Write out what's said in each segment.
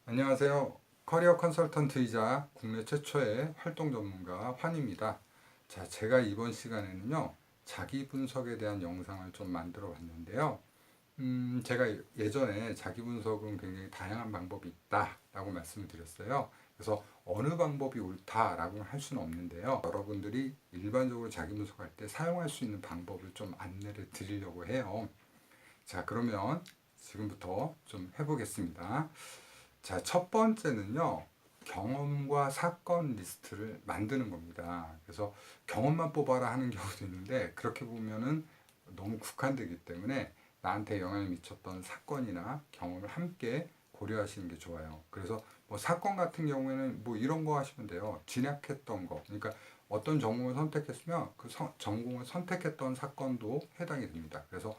안녕하세요. 커리어 컨설턴트이자 국내 최초의 활동 전문가 환입니다. 자, 제가 이번 시간에는요, 자기 분석에 대한 영상을 좀 만들어 봤는데요. 제가 예전에 자기 분석은 굉장히 다양한 방법이 있다라고 말씀을 드렸어요. 그래서 어느 방법이 옳다라고 할 수는 없는데요. 여러분들이 일반적으로 자기 분석할 때 사용할 수 있는 방법을 좀 안내를 드리려고 해요. 자, 그러면 지금부터 좀 해보겠습니다. 자, 첫 번째는요, 경험과 사건 리스트를 만드는 겁니다. 그래서 경험만 뽑아라 하는 경우도 있는데, 그렇게 보면은 너무 국한되기 때문에 나한테 영향을 미쳤던 사건이나 경험을 함께 고려하시는 게 좋아요. 그래서 뭐 사건 같은 경우에는 뭐 이런 거 하시면 돼요. 진학했던 거. 그러니까 어떤 전공을 선택했으면 그 전공을 선택했던 사건도 해당이 됩니다. 그래서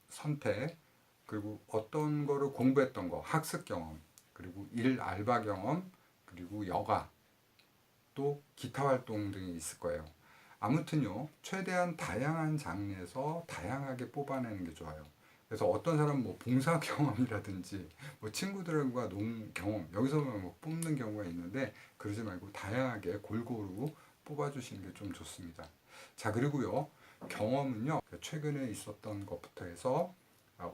선택, 그리고 어떤 거를 공부했던 거, 학습 경험, 그리고 일 알바 경험, 그리고 여가, 또 기타 활동 등이 있을 거예요. 아무튼요, 최대한 다양한 장르에서 다양하게 뽑아내는 게 좋아요. 그래서 어떤 사람은 뭐 봉사 경험이라든지 뭐 친구들과 농 경험 여기서만 뭐 뽑는 경우가 있는데 그러지 말고 다양하게 골고루 뽑아주시는 게 좀 좋습니다. 자, 그리고요, 경험은요, 최근에 있었던 것부터 해서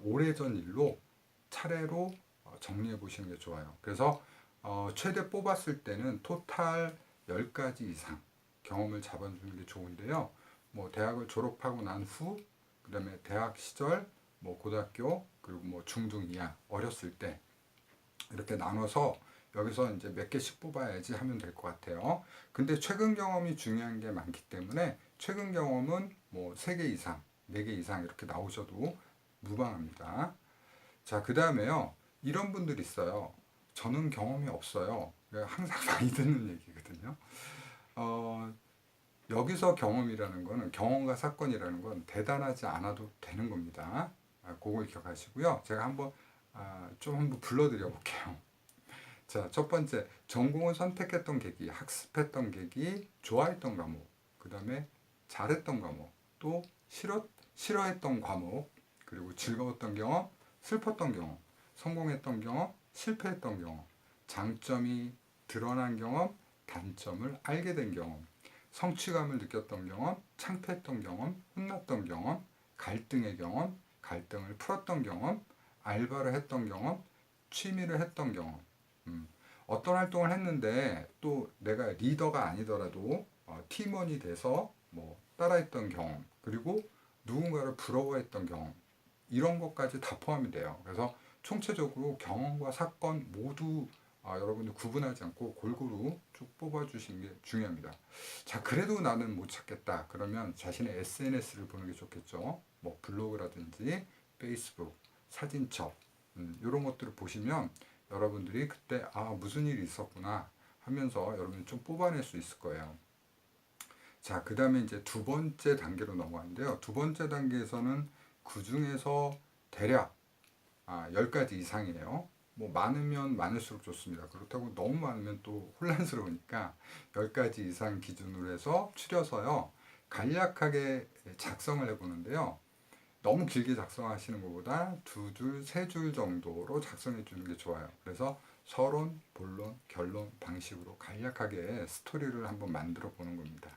오래전 일로 차례로 정리해 보시는 게 좋아요. 그래서 최대 뽑았을 때는 토탈 10가지 이상 경험을 잡아주는 게 좋은데요. 뭐 대학을 졸업하고 난 후, 그다음에 대학 시절, 뭐 고등학교, 그리고 뭐 중등 이하 어렸을 때 이렇게 나눠서 여기서 이제 몇 개씩 뽑아야지 하면 될 것 같아요. 근데 최근 경험이 중요한 게 많기 때문에 최근 경험은 뭐 3개 이상, 4개 이상 이렇게 나오셔도 무방합니다. 자, 그 다음에요. 이런 분들이 있어요. 저는 경험이 없어요. 항상 많이 듣는 얘기거든요. 어, 여기서 경험이라는 거는 경험과 사건이라는 건 대단하지 않아도 되는 겁니다. 그걸 기억하시고요. 제가 한번 불러드려 볼게요. 자, 첫 번째, 전공을 선택했던 계기, 학습했던 계기, 좋아했던 과목, 그 다음에 잘했던 과목, 또 싫어했던 과목, 그리고 즐거웠던 경험, 슬펐던 경험, 성공했던 경험, 실패했던 경험, 장점이 드러난 경험, 단점을 알게 된 경험, 성취감을 느꼈던 경험, 창피했던 경험, 혼났던 경험, 갈등의 경험, 갈등을 풀었던 경험, 알바를 했던 경험, 취미를 했던 경험. 어떤 활동을 했는데 또 내가 리더가 아니더라도 팀원이 돼서 뭐 따라했던 경험, 그리고 누군가를 부러워했던 경험, 이런 것까지 다 포함이 돼요. 그래서 총체적으로 경험과 사건 모두 여러분들 구분하지 않고 골고루 쭉 뽑아주시는 게 중요합니다. 자, 그래도 나는 못 찾겠다. 그러면 자신의 SNS를 보는 게 좋겠죠. 뭐 블로그라든지 페이스북, 사진첩, 이런 것들을 보시면 여러분들이 그때 무슨 일이 있었구나 하면서 여러분이 좀 뽑아낼 수 있을 거예요. 자, 그 다음에 이제 두 번째 단계로 넘어가는데요. 두 번째 단계에서는 그 중에서 대략 10가지 이상이에요. 뭐 많으면 많을수록 좋습니다. 그렇다고 너무 많으면 또 혼란스러우니까 10가지 이상 기준으로 해서 추려서요. 간략하게 작성을 해보는데요. 너무 길게 작성하시는 것보다 두 줄, 세 줄 정도로 작성해 주는 게 좋아요. 그래서 서론, 본론, 결론 방식으로 간략하게 스토리를 한번 만들어 보는 겁니다.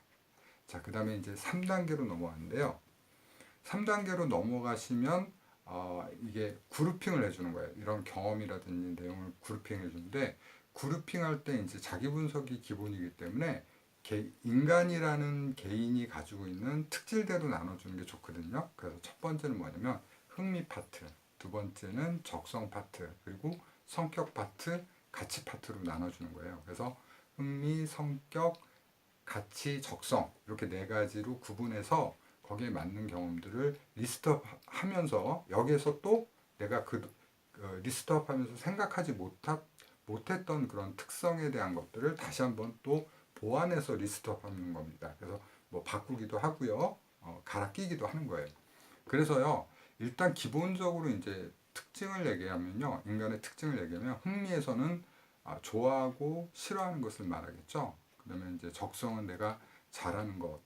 자, 그 다음에 이제 3단계로 넘어가는데요. 3단계로 넘어가시면 이게 그룹핑을 해주는 거예요. 이런 경험이라든지 내용을 그룹핑 해주는데 그룹핑할 때 이제 자기 분석이 기본이기 때문에 인간이라는 개인이 가지고 있는 특질대로 나눠주는 게 좋거든요. 그래서 첫 번째는 뭐냐면 흥미 파트, 두 번째는 적성 파트, 그리고 성격 파트, 가치 파트로 나눠주는 거예요. 그래서 흥미, 성격, 가치, 적성 이렇게 4가지로 구분해서 거기에 맞는 경험들을 리스트업 하면서 여기에서 또 내가 리스트업 하면서 생각하지 못했던 그런 특성에 대한 것들을 다시 한번 또 보완해서 리스트업 하는 겁니다. 그래서 뭐 바꾸기도 하고요. 갈아 끼기도 하는 거예요. 그래서요, 일단 기본적으로 이제 특징을 얘기하면요. 인간의 특징을 얘기하면 흥미에서는 좋아하고 싫어하는 것을 말하겠죠. 그다음에 이제 적성은 내가 잘하는 것,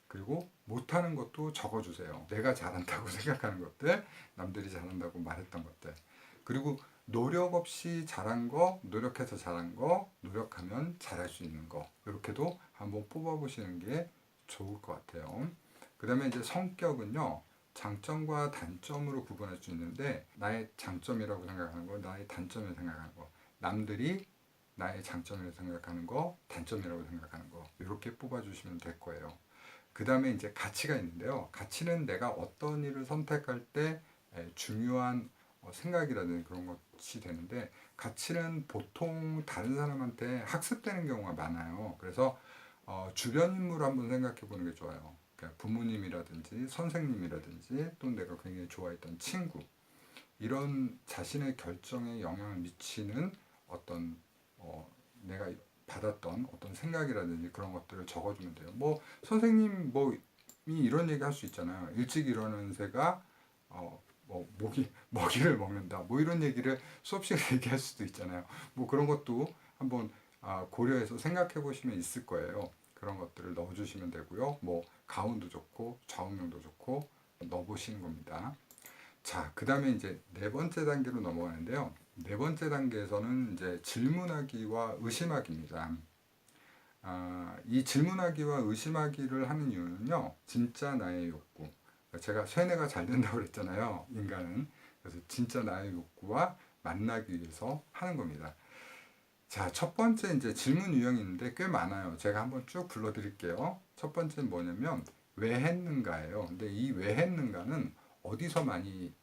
그리고 못하는 것도 적어주세요. 내가 잘한다고 생각하는 것들, 남들이 잘한다고 말했던 것들. 그리고 노력 없이 잘한 거, 노력해서 잘한 거, 노력하면 잘할 수 있는 거. 이렇게도 한번 뽑아보시는 게 좋을 것 같아요. 그 다음에 이제 성격은요, 장점과 단점으로 구분할 수 있는데, 나의 장점이라고 생각하는 거, 나의 단점이라고 생각하는 거, 남들이 나의 장점이라고 생각하는 거, 단점이라고 생각하는 거, 이렇게 뽑아주시면 될 거예요. 그 다음에 이제 가치가 있는데요. 가치는 내가 어떤 일을 선택할 때 중요한 생각이라든지 그런 것이 되는데, 가치는 보통 다른 사람한테 학습되는 경우가 많아요. 그래서 주변 인물을 한번 생각해 보는 게 좋아요. 그러니까 부모님이라든지 선생님이라든지 또 내가 굉장히 좋아했던 친구, 이런 자신의 결정에 영향을 미치는 어떤 내가 받았던 어떤 생각이라든지 그런 것들을 적어주면 돼요. 뭐 선생님 뭐이 이런 얘기 할 수 있잖아요. 일찍 일어나는 새가 뭐 먹이를 먹는다. 뭐 이런 얘기를 수업 시간에 얘기할 수도 있잖아요. 뭐 그런 것도 한번 고려해서 생각해 보시면 있을 거예요. 그런 것들을 넣어주시면 되고요. 뭐 가운도 좋고 좌우명도 좋고 넣어보시는 겁니다. 자, 그 다음에 이제 네 번째 단계로 넘어가는데요. 네 번째 단계에서는 이제 질문하기와 의심하기입니다. 이 질문하기와 의심하기를 하는 이유는요, 진짜 나의 욕구. 제가 쇠뇌가 잘 된다고 그랬잖아요, 인간은. 그래서 진짜 나의 욕구와 만나기 위해서 하는 겁니다. 자, 첫 번째 이제 질문 유형이 있는데 꽤 많아요. 제가 한번 쭉 불러드릴게요. 첫 번째는 뭐냐면, 왜 했는가예요. 근데 이 왜 했는가는 어디서 많이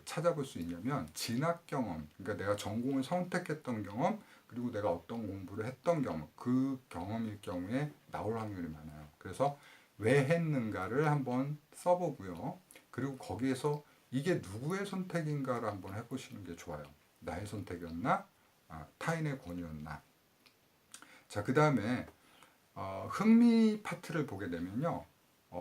찾아볼 수 있냐면, 진학 경험, 그러니까 내가 전공을 선택했던 경험, 그리고 내가 어떤 공부를 했던 경험, 그 경험일 경우에 나올 확률이 많아요. 그래서 왜 했는가를 한번 써보고요. 그리고 거기에서 이게 누구의 선택인가를 한번 해보시는 게 좋아요. 나의 선택이었나? 타인의 권유였나? 자, 그 다음에 흥미 파트를 보게 되면요,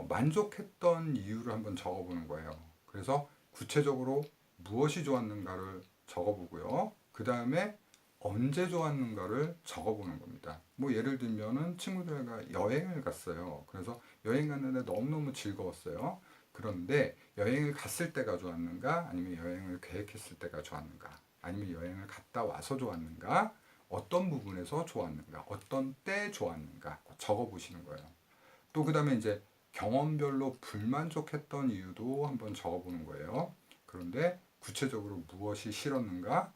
만족했던 이유를 한번 적어보는 거예요. 그래서 구체적으로 무엇이 좋았는가를 적어보고요. 그 다음에 언제 좋았는가를 적어보는 겁니다. 뭐 예를 들면은 친구들과 여행을 갔어요. 그래서 여행 갔는데 너무너무 즐거웠어요. 그런데 여행을 갔을 때가 좋았는가? 아니면 여행을 계획했을 때가 좋았는가? 아니면 여행을 갔다 와서 좋았는가? 어떤 부분에서 좋았는가? 어떤 때 좋았는가? 적어보시는 거예요. 또 그 다음에 이제 경험별로 불만족했던 이유도 한번 적어보는 거예요. 그런데 구체적으로 무엇이 싫었는가?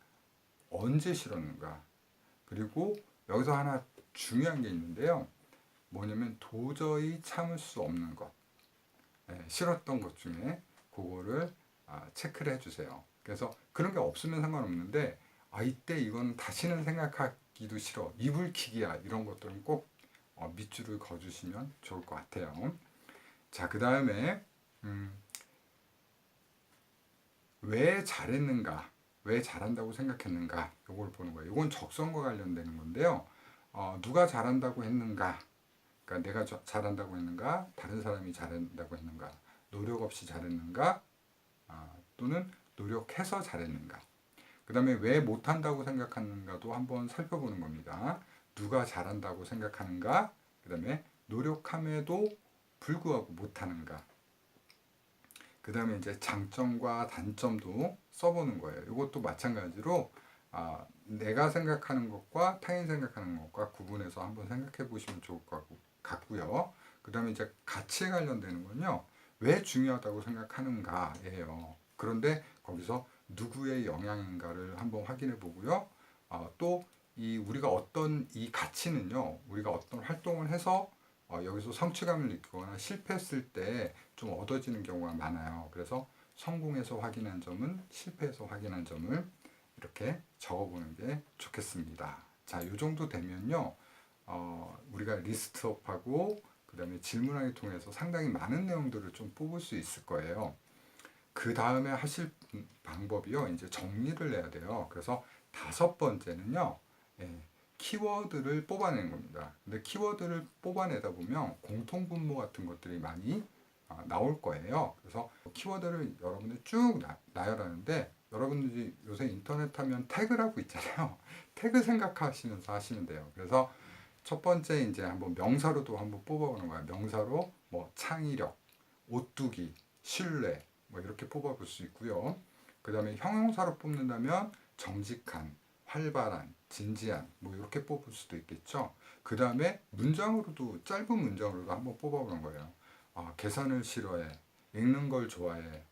언제 싫었는가? 그리고 여기서 하나 중요한 게 있는데요. 뭐냐면 도저히 참을 수 없는 것. 싫었던 것 중에 그거를 체크를 해주세요. 그래서 그런 게 없으면 상관없는데 이때 이건 다시는 생각하기도 싫어. 이불킥이야. 이런 것들은 꼭 밑줄을 그어주시면 좋을 것 같아요. 자, 그 다음에 왜 잘했는가, 왜 잘한다고 생각했는가, 요걸 보는 거예요. 이건 적성과 관련되는 건데요. 누가 잘한다고 했는가, 그러니까 내가 잘한다고 했는가, 다른 사람이 잘한다고 했는가, 노력 없이 잘했는가, 또는 노력해서 잘했는가. 그 다음에 왜 못한다고 생각하는가도 한번 살펴보는 겁니다. 누가 잘한다고 생각하는가, 그 다음에 노력함에도 불구하고 못하는가. 그 다음에 이제 장점과 단점도 써보는 거예요. 이것도 마찬가지로 내가 생각하는 것과 타인 생각하는 것과 구분해서 한번 생각해 보시면 좋을 것 같고요. 그 다음에 이제 가치에 관련되는 건요, 왜 중요하다고 생각하는가예요. 그런데 거기서 누구의 영향인가를 한번 확인해 보고요. 또 우리가 어떤 이 가치는요, 우리가 어떤 활동을 해서 여기서 성취감을 느끼거나 실패했을 때 좀 얻어지는 경우가 많아요. 그래서 성공해서 확인한 점은, 실패해서 확인한 점을 이렇게 적어보는 게 좋겠습니다. 자, 요 정도 되면요, 우리가 리스트업하고 그 다음에 질문하기 통해서 상당히 많은 내용들을 좀 뽑을 수 있을 거예요. 그 다음에 하실 방법이요, 이제 정리를 해야 돼요. 그래서 다섯 번째는요, 키워드를 뽑아내는 겁니다. 근데 키워드를 뽑아내다 보면 공통분모 같은 것들이 많이 나올 거예요. 그래서 키워드를 여러분들이 쭉 나열하는데, 여러분들이 요새 인터넷 하면 태그라고 있잖아요. 태그 생각하시면서 하시면 돼요. 그래서 첫 번째 이제 한번 명사로도 한번 뽑아보는 거예요. 명사로 뭐 창의력, 오뚜기, 신뢰 뭐 이렇게 뽑아볼 수 있고요. 그 다음에 형용사로 뽑는다면 정직한, 활발한, 진지한 뭐 이렇게 뽑을 수도 있겠죠. 그 다음에 문장으로도 짧은 문장으로도 한번 뽑아보는 거예요. 계산을 싫어해, 읽는 걸 좋아해,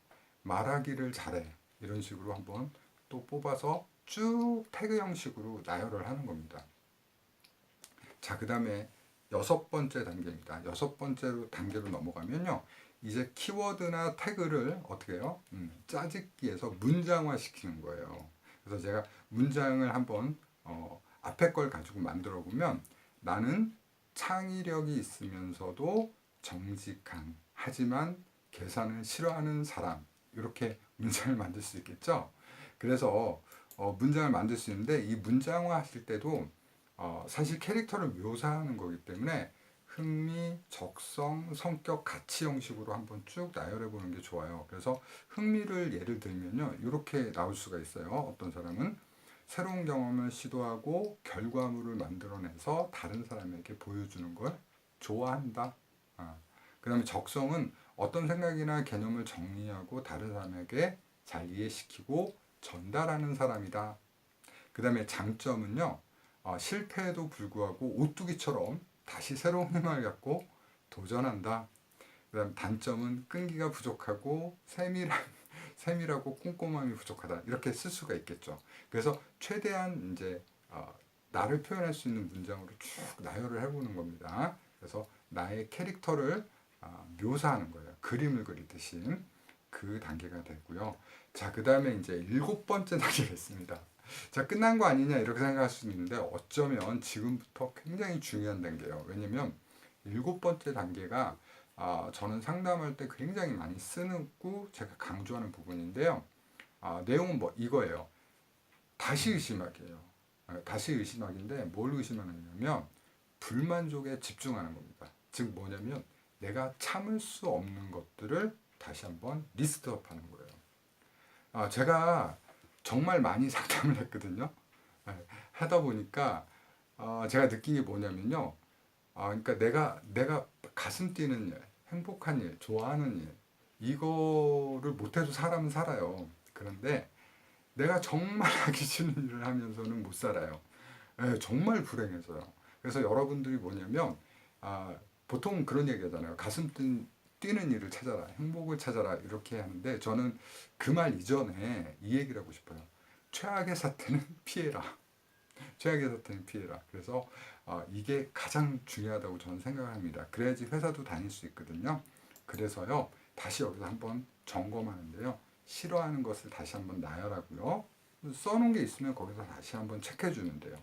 말하기를 잘해 이런 식으로 한번 또 뽑아서 쭉 태그 형식으로 나열을 하는 겁니다. 자, 그 다음에 여섯 번째 단계입니다. 여섯 번째 단계로 넘어가면요. 이제 키워드나 태그를 어떻게 해요? 짜집기해서 문장화 시키는 거예요. 그래서 제가 문장을 한번 앞에 걸 가지고 만들어 보면 나는 창의력이 있으면서도 정직한 하지만 계산을 싫어하는 사람 이렇게 문장을 만들 수 있겠죠. 그래서 문장을 만들 수 있는데 이 문장화 하실 때도 사실 캐릭터를 묘사하는 거기 때문에 흥미, 적성, 성격, 가치 형식으로 한번 쭉 나열해 보는 게 좋아요. 그래서 흥미를 예를 들면요. 이렇게 나올 수가 있어요. 어떤 사람은 새로운 경험을 시도하고 결과물을 만들어내서 다른 사람에게 보여주는 걸 좋아한다. 그 다음에 적성은 어떤 생각이나 개념을 정리하고 다른 사람에게 잘 이해시키고 전달하는 사람이다. 그 다음에 장점은요. 실패에도 불구하고 오뚜기처럼 다시 새로운 희망을 갖고 도전한다. 그 다음 단점은 끈기가 부족하고 세밀하고 꼼꼼함이 부족하다. 이렇게 쓸 수가 있겠죠. 그래서 최대한 이제 나를 표현할 수 있는 문장으로 쭉 나열을 해보는 겁니다. 그래서 나의 캐릭터를 묘사하는 거예요. 그림을 그리듯이 그 단계가 되고요. 자, 그 다음에 이제 일곱 번째 단계가 있습니다. 자, 끝난 거 아니냐 이렇게 생각할 수 있는데 어쩌면 지금부터 굉장히 중요한 단계예요. 왜냐면 일곱 번째 단계가 저는 상담할 때 굉장히 많이 쓰고 제가 강조하는 부분인데요. 내용은 뭐 이거예요. 다시 의심하기예요. 다시 의심하기인데 뭘 의심하느냐면 불만족에 집중하는 겁니다. 즉 뭐냐면 내가 참을 수 없는 것들을 다시 한번 리스트업하는 거예요. 제가 정말 많이 상담을 했거든요. 하다 보니까 제가 느낀 게 뭐냐면요. 그러니까 내가 가슴 뛰는 일, 행복한 일, 좋아하는 일 이거를 못해도 사람은 살아요. 그런데 내가 정말 하기 싫은 일을 하면서는 못 살아요. 정말 불행해서요. 그래서 여러분들이 뭐냐면 보통 그런 얘기 하잖아요. 뛰는 일을 찾아라. 행복을 찾아라. 이렇게 하는데 저는 그 말 이전에 이 얘기를 하고 싶어요. 최악의 사태는 피해라. 최악의 사태는 피해라. 그래서 이게 가장 중요하다고 저는 생각을 합니다. 그래야지 회사도 다닐 수 있거든요. 그래서요. 다시 여기서 한번 점검하는데요. 싫어하는 것을 다시 한번 나열하고요. 써놓은 게 있으면 거기서 다시 한번 체크해 주는데요.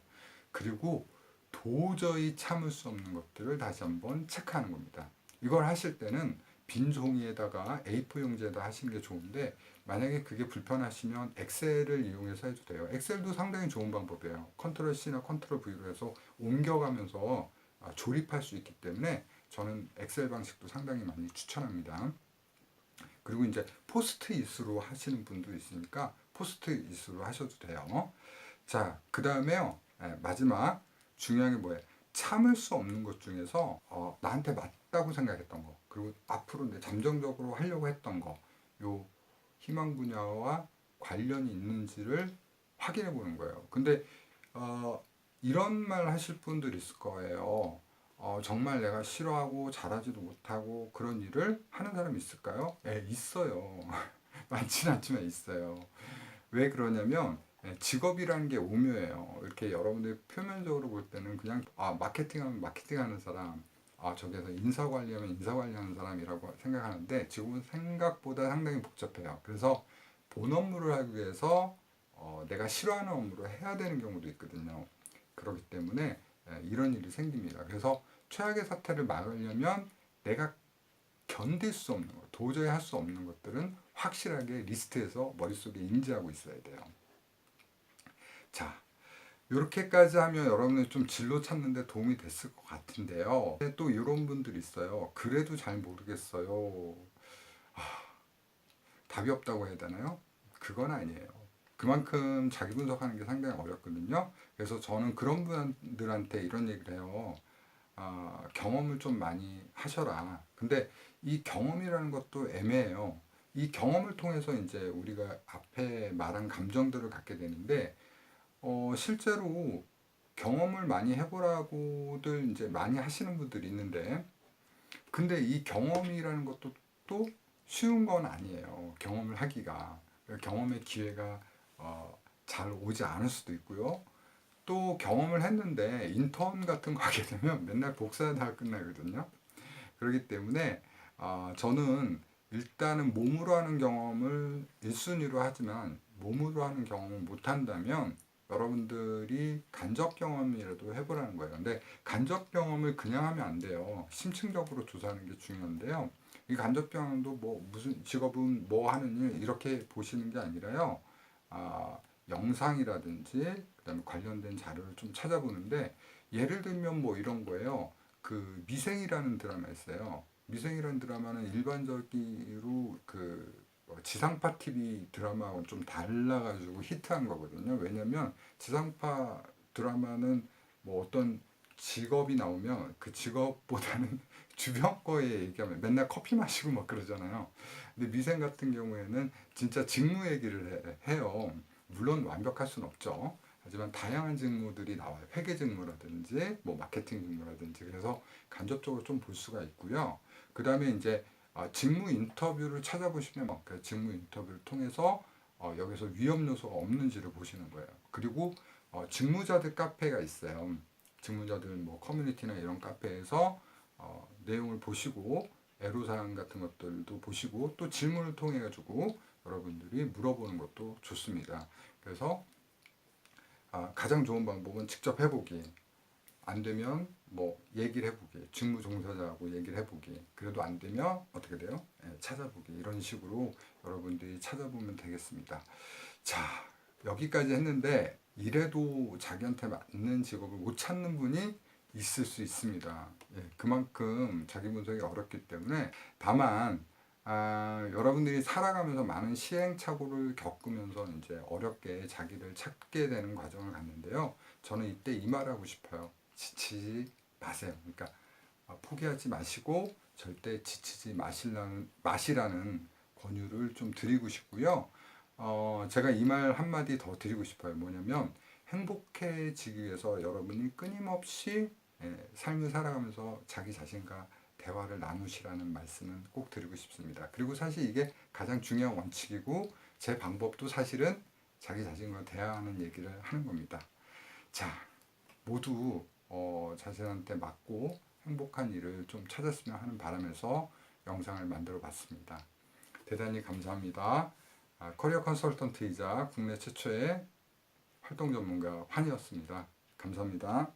그리고 도저히 참을 수 없는 것들을 다시 한번 체크하는 겁니다. 이걸 하실 때는 빈 종이에다가 A4 용지에다 하시는 게 좋은데 만약에 그게 불편하시면 엑셀을 이용해서 해도 돼요. 엑셀도 상당히 좋은 방법이에요. 컨트롤 C나 컨트롤 V로 해서 옮겨가면서 조립할 수 있기 때문에 저는 엑셀 방식도 상당히 많이 추천합니다. 그리고 이제 포스트잇으로 하시는 분도 있으니까 포스트잇으로 하셔도 돼요. 자, 그 다음에요. 마지막 중요한 게 뭐예요? 참을 수 없는 것 중에서 나한테 맞다고 생각했던 거 그리고 앞으로 내 잠정적으로 하려고 했던 거 요 희망 분야와 관련이 있는지를 확인해 보는 거예요. 근데 이런 말 하실 분들 있을 거예요. 정말 내가 싫어하고 잘하지도 못하고 그런 일을 하는 사람이 있을까요? 있어요. 많지는 않지만 있어요. 왜 그러냐면 직업이라는 게 오묘해요. 이렇게 여러분들이 표면적으로 볼 때는 그냥 마케팅하면 마케팅하는 사람, 저기서 인사 관리하면 인사 관리하는 사람이라고 생각하는데 직업은 생각보다 상당히 복잡해요. 그래서 본 업무를 하기 위해서 내가 싫어하는 업무를 해야 되는 경우도 있거든요. 그렇기 때문에 이런 일이 생깁니다. 그래서 최악의 사태를 막으려면 내가 견딜 수 없는 것, 도저히 할 수 없는 것들은 확실하게 리스트에서 머릿속에 인지하고 있어야 돼요. 자, 이렇게까지 하면 여러분들 좀 진로 찾는데 도움이 됐을 것 같은데요. 또 이런 분들이 있어요. 그래도 잘 모르겠어요. 답이 없다고 해야 되나요? 그건 아니에요. 그만큼 자기 분석하는 게 상당히 어렵거든요. 그래서 저는 그런 분들한테 이런 얘기를 해요. 경험을 좀 많이 하셔라. 근데 이 경험이라는 것도 애매해요. 이 경험을 통해서 이제 우리가 앞에 말한 감정들을 갖게 되는데, 실제로 경험을 많이 해보라고들 이제 많이 하시는 분들이 있는데, 근데 이 경험이라는 것도 또 쉬운 건 아니에요. 경험을 하기가. 경험의 기회가 잘 오지 않을 수도 있고요. 또 경험을 했는데 인턴 같은 거 하게 되면 맨날 복사하다가 끝나거든요. 그렇기 때문에 저는 일단은 몸으로 하는 경험을 1순위로 하지만 몸으로 하는 경험을 못 한다면 여러분들이 간접 경험이라도 해보라는 거예요. 근데 간접 경험을 그냥 하면 안 돼요. 심층적으로 조사하는 게 중요한데요. 이 간접 경험도 뭐 무슨 직업은 뭐 하는 일 이렇게 보시는 게 아니라요. 아, 영상이라든지 그다음에 관련된 자료를 좀 찾아보는데 예를 들면 뭐 이런 거예요. 그 미생이라는 드라마 있어요. 미생이라는 드라마는 일반적으로 지상파 TV 드라마하고는 좀 달라가지고 히트한 거거든요. 왜냐면 지상파 드라마는 뭐 어떤 직업이 나오면 그 직업보다는 주변 거에 얘기하면 맨날 커피 마시고 막 그러잖아요. 근데 미생 같은 경우에는 진짜 직무 얘기를 해요. 물론 완벽할 수는 없죠. 하지만 다양한 직무들이 나와요. 회계 직무라든지 뭐 마케팅 직무라든지 그래서 간접적으로 좀 볼 수가 있고요. 그 다음에 이제 직무 인터뷰를 찾아보시면 그 직무 인터뷰를 통해서 여기서 위험 요소가 없는지를 보시는 거예요. 그리고 직무자들 카페가 있어요. 직무자들 뭐 커뮤니티나 이런 카페에서 내용을 보시고 애로사항 같은 것들도 보시고 또 질문을 통해 가지고 여러분들이 물어보는 것도 좋습니다. 그래서 가장 좋은 방법은 직접 해보기. 안 되면 뭐 얘기를 해보기. 직무 종사자하고 얘기를 해보기. 그래도 안 되면 어떻게 돼요? 찾아보기. 이런 식으로 여러분들이 찾아보면 되겠습니다. 자, 여기까지 했는데 이래도 자기한테 맞는 직업을 못 찾는 분이 있을 수 있습니다. 그만큼 자기 분석이 어렵기 때문에 다만 여러분들이 살아가면서 많은 시행착오를 겪으면서 이제 어렵게 자기를 찾게 되는 과정을 갔는데요. 저는 이때 이 말하고 싶어요. 지치지 마세요. 그러니까 포기하지 마시고 절대 지치지 마시라는 권유를 좀 드리고 싶고요. 제가 이 말 한마디 더 드리고 싶어요. 뭐냐면 행복해지기 위해서 여러분이 끊임없이 삶을 살아가면서 자기 자신과 대화를 나누시라는 말씀은 꼭 드리고 싶습니다. 그리고 사실 이게 가장 중요한 원칙이고 제 방법도 사실은 자기 자신과 대화하는 얘기를 하는 겁니다. 자, 모두 자신한테 맞고 행복한 일을 좀 찾았으면 하는 바람에서 영상을 만들어 봤습니다. 대단히 감사합니다. 커리어 컨설턴트이자 국내 최초의 활동 전문가 환이었습니다. 감사합니다.